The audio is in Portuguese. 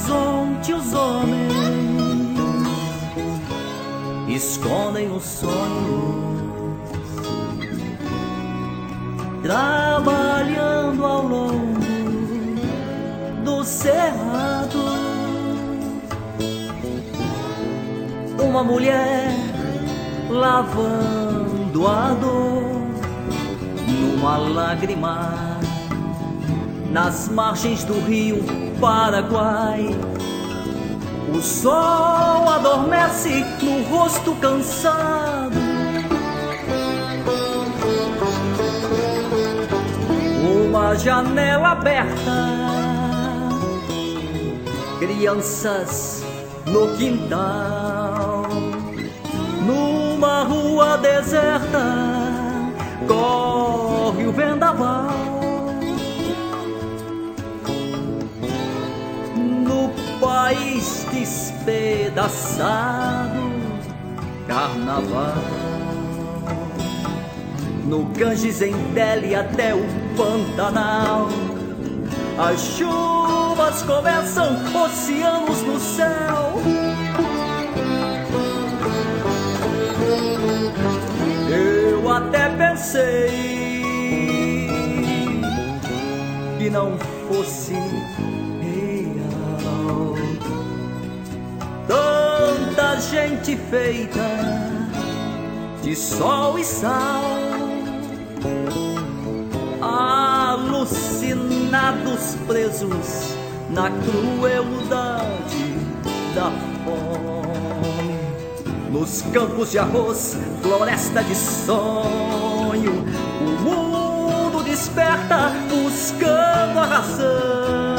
horizonte os homens escondem os sonhos, trabalhando ao longo do cerrado. Uma mulher lavando a dor numa lágrima nas margens do rio Paraguai. O sol adormece no rosto cansado. Uma janela aberta, crianças no quintal. Numa rua deserta corre o vendaval. No país despedaçado, carnaval. No Ganges, em Delhi até o Pantanal, as chuvas começam oceanos no céu. Eu até pensei que não fosse real. Tanta gente feita de sol e sal, alucinados, presos na crueldade da fome. Nos campos de arroz, floresta de sonho, o mundo desperta buscando a razão.